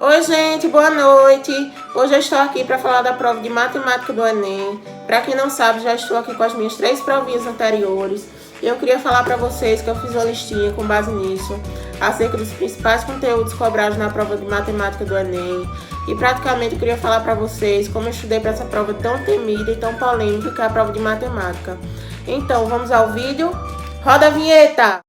Oi, gente, boa noite. Hoje eu estou aqui para falar da prova de matemática do Enem. Para quem não sabe, já estou aqui com as minhas 3 provinhas anteriores. E eu queria falar para vocês que eu fiz uma listinha com base nisso, acerca dos principais conteúdos cobrados na prova de matemática do Enem. E praticamente eu queria falar para vocês como eu estudei para essa prova tão temida e tão polêmica que é a prova de matemática. Então, vamos ao vídeo. Roda a vinheta!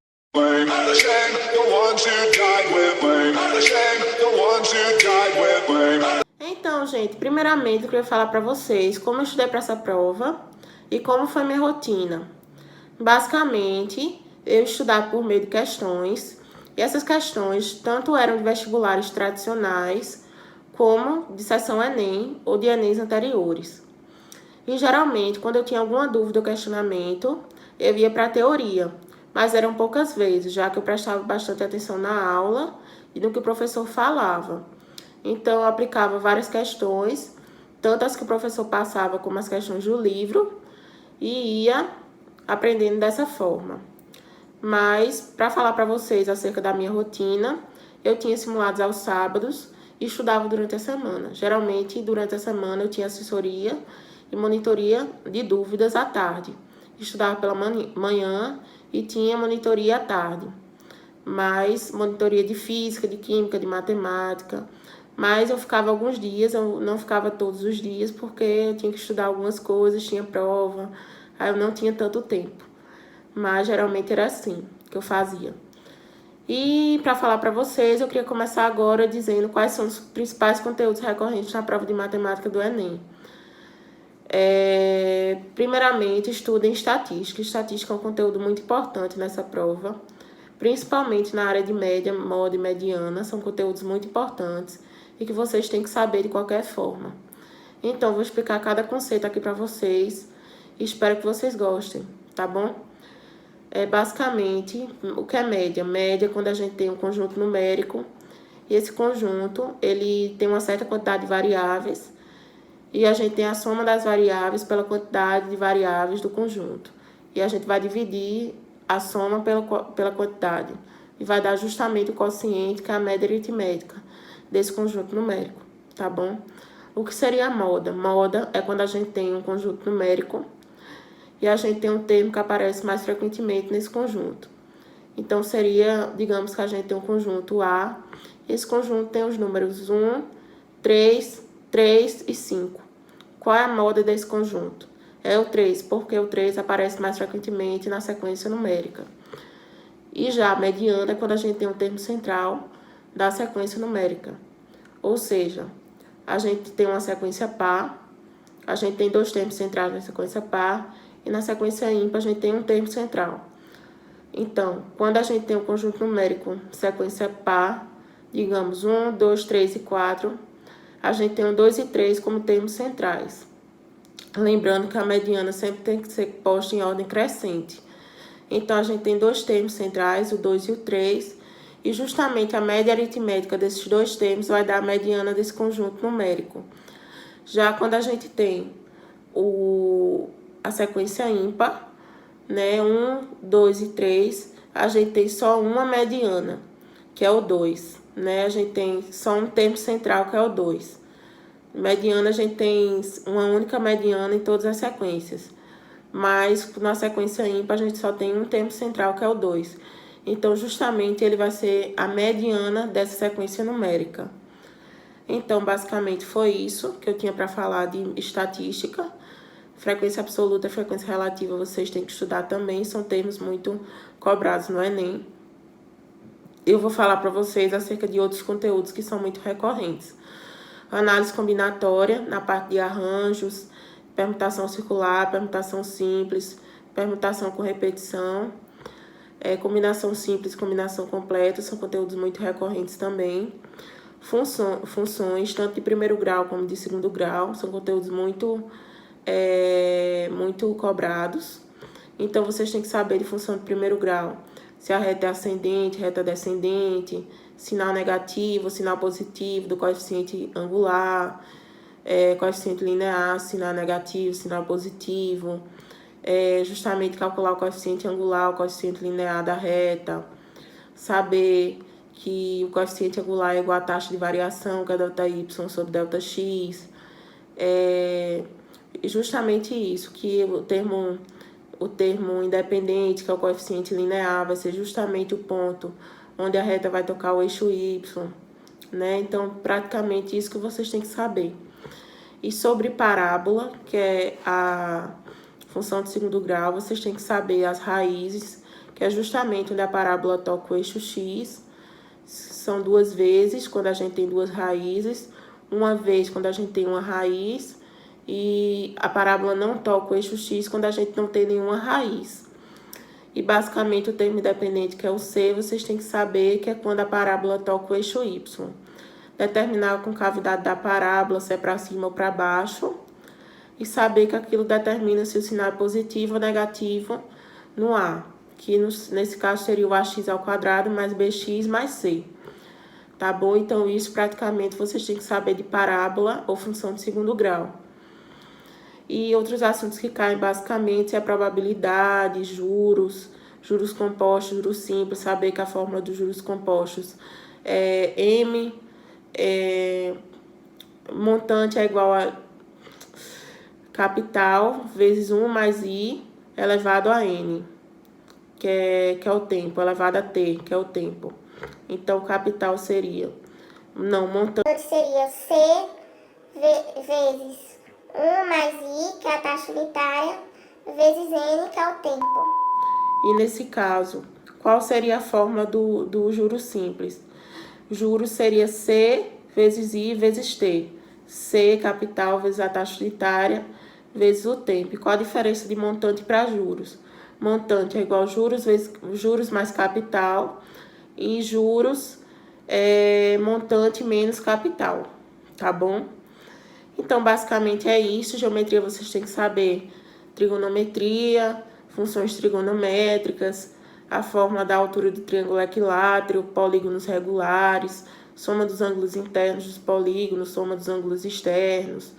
Então, gente, primeiramente eu queria falar para vocês como eu estudei para essa prova e como foi minha rotina. Basicamente, eu estudava por meio de questões, e essas questões tanto eram de vestibulares tradicionais, como de seção Enem ou de Enems anteriores. E geralmente, quando eu tinha alguma dúvida ou questionamento, eu ia para a teoria, mas eram poucas vezes, já que eu prestava bastante atenção na aula e no que o professor falava. Então, eu aplicava várias questões, tanto as que o professor passava como as questões do livro, e ia aprendendo dessa forma. Mas, para falar para vocês acerca da minha rotina, eu tinha simulados aos sábados e estudava durante a semana. Geralmente, durante a semana, eu tinha assessoria e monitoria de dúvidas à tarde. Estudava pela manhã e tinha monitoria à tarde. Mas monitoria de física, de química, de matemática. Mas eu ficava alguns dias, eu não ficava todos os dias, porque eu tinha que estudar algumas coisas, tinha prova, aí eu não tinha tanto tempo. Mas geralmente era assim que eu fazia. E para falar para vocês, eu queria começar agora dizendo quais são os principais conteúdos recorrentes na prova de matemática do Enem. Primeiramente, estudem estatística. Estatística é um conteúdo muito importante nessa prova, principalmente na área de média, moda e mediana. São conteúdos muito importantes e que vocês têm que saber de qualquer forma. Então, vou explicar cada conceito aqui para vocês e espero que vocês gostem, tá bom? Basicamente, o que é média? Média é quando a gente tem um conjunto numérico e esse conjunto ele tem uma certa quantidade de variáveis e a gente tem a soma das variáveis pela quantidade de variáveis do conjunto. E a gente vai dividir a soma pela quantidade e vai dar justamente o quociente, que é a média aritmética desse conjunto numérico, tá bom? O que seria a moda? Moda é quando a gente tem um conjunto numérico e a gente tem um termo que aparece mais frequentemente nesse conjunto. Então, seria, digamos que a gente tem um conjunto A, e esse conjunto tem os números 1, 3, 3 e 5. Qual é a moda desse conjunto? É o 3, porque o 3 aparece mais frequentemente na sequência numérica. E já a mediana é quando a gente tem um termo central da sequência numérica. Ou seja, a gente tem uma sequência par, a gente tem 2 termos centrais na sequência par, e na sequência ímpar a gente tem um termo central. Então, quando a gente tem um conjunto numérico sequência par, digamos 1, 2, 3 e 4, a gente tem o 2 e 3 como termos centrais. Lembrando que a mediana sempre tem que ser posta em ordem crescente. Então, a gente tem 2 termos centrais, o 2 e o 3, e justamente a média aritmética desses 2 termos vai dar a mediana desse conjunto numérico. Já quando a gente tem a sequência ímpar, né, 1, 2 e 3, a gente tem só uma mediana, que é o 2, né? A gente tem só um termo central, que é o 2. Mediana, a gente tem uma única mediana em todas as sequências, mas na sequência ímpar a gente só tem um termo central, que é o 2. Então, justamente, ele vai ser a mediana dessa sequência numérica. Então, basicamente, foi isso que eu tinha para falar de estatística. Frequência absoluta e frequência relativa vocês têm que estudar também, são termos muito cobrados no Enem. Eu vou falar para vocês acerca de outros conteúdos que são muito recorrentes. Análise combinatória, na parte de arranjos, permutação circular, permutação simples, permutação com repetição, combinação simples, combinação completa, são conteúdos muito recorrentes também. Funções, tanto de primeiro grau como de segundo grau, são conteúdos muito cobrados. Então, vocês têm que saber de função de primeiro grau, se a reta é ascendente, reta descendente, sinal negativo, sinal positivo do coeficiente angular, coeficiente linear, sinal negativo, sinal positivo, justamente calcular o coeficiente angular, o coeficiente linear da reta, saber que o coeficiente angular é igual à taxa de variação, que é ΔY sobre ΔX. Justamente isso, que o termo independente, que é o coeficiente linear, vai ser justamente o ponto onde a reta vai tocar o eixo Y, né? Então, praticamente isso que vocês têm que saber. E sobre parábola, que é a função de segundo grau, vocês têm que saber as raízes, que é justamente onde a parábola toca o eixo X. São duas vezes quando a gente tem duas raízes, uma vez quando a gente tem uma raiz, e a parábola não toca o eixo X quando a gente não tem nenhuma raiz. E basicamente o termo independente, que é o C, vocês têm que saber que é quando a parábola toca o eixo Y. Determinar a concavidade da parábola, se é para cima ou para baixo. E saber que aquilo determina se o sinal é positivo ou negativo no A, que nesse caso seria o AX ao quadrado mais BX mais C. Tá bom? Então, isso praticamente vocês têm que saber de parábola ou função de segundo grau. E outros assuntos que caem basicamente é a probabilidade, juros compostos, juros simples, saber que a fórmula dos juros compostos é M, montante é igual a capital vezes 1 mais I elevado a N, que é o tempo, elevado a T, que é o tempo. Então, capital seria, montante seria C vezes 1 mais I, que é a taxa unitária, vezes N, que é o tempo. E nesse caso, qual seria a fórmula do juro simples? Juros seria C vezes I vezes T. C, capital, vezes a taxa unitária, vezes o tempo. E qual a diferença de montante para juros? Montante é igual a juros vezes juros mais capital, e juros é montante menos capital, tá bom? Então, basicamente é isso. Geometria vocês têm que saber trigonometria, funções trigonométricas, a fórmula da altura do triângulo equilátero, polígonos regulares, soma dos ângulos internos dos polígonos, soma dos ângulos externos,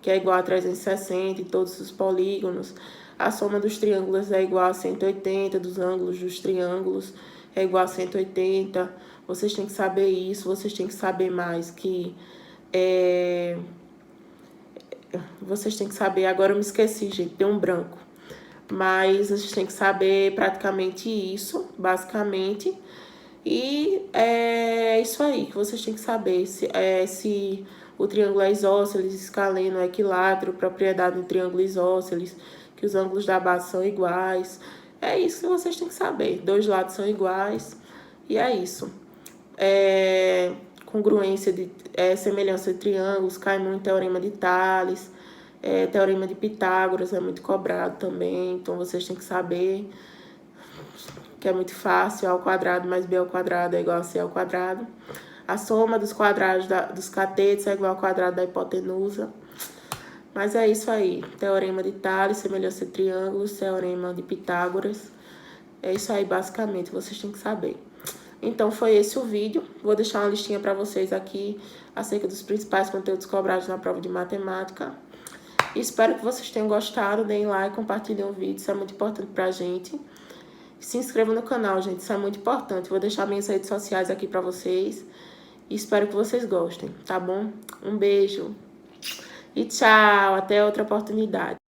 que é igual a 360 em todos os polígonos. A soma dos triângulos é igual a 180, dos ângulos dos triângulos é igual a 180. Vocês têm que saber isso, vocês têm que saber mais que... Vocês têm que saber, agora eu me esqueci, gente, deu um branco. Mas vocês têm que saber praticamente isso, basicamente. E é isso aí que vocês têm que saber. Se o triângulo é isósceles, escaleno, equilátero, propriedade do triângulo isósceles, que os ângulos da base são iguais. É isso que vocês têm que saber. Dois lados são iguais. E é isso. Congruência semelhança de triângulos, cai muito teorema de Tales, teorema de Pitágoras é muito cobrado também, então vocês têm que saber que é muito fácil, A ao quadrado mais B ao quadrado é igual a C ao quadrado. A soma dos quadrados dos catetos é igual ao quadrado da hipotenusa. Mas é isso aí, teorema de Tales, semelhança de triângulos, teorema de Pitágoras. É isso aí, basicamente, vocês têm que saber. Então, foi esse o vídeo. Vou deixar uma listinha para vocês aqui acerca dos principais conteúdos cobrados na prova de matemática. E espero que vocês tenham gostado. Deem like, compartilhem o vídeo, isso é muito importante pra gente. Se inscrevam no canal, gente, isso é muito importante. Vou deixar minhas redes sociais aqui pra vocês. E espero que vocês gostem, tá bom? Um beijo. E tchau, até outra oportunidade.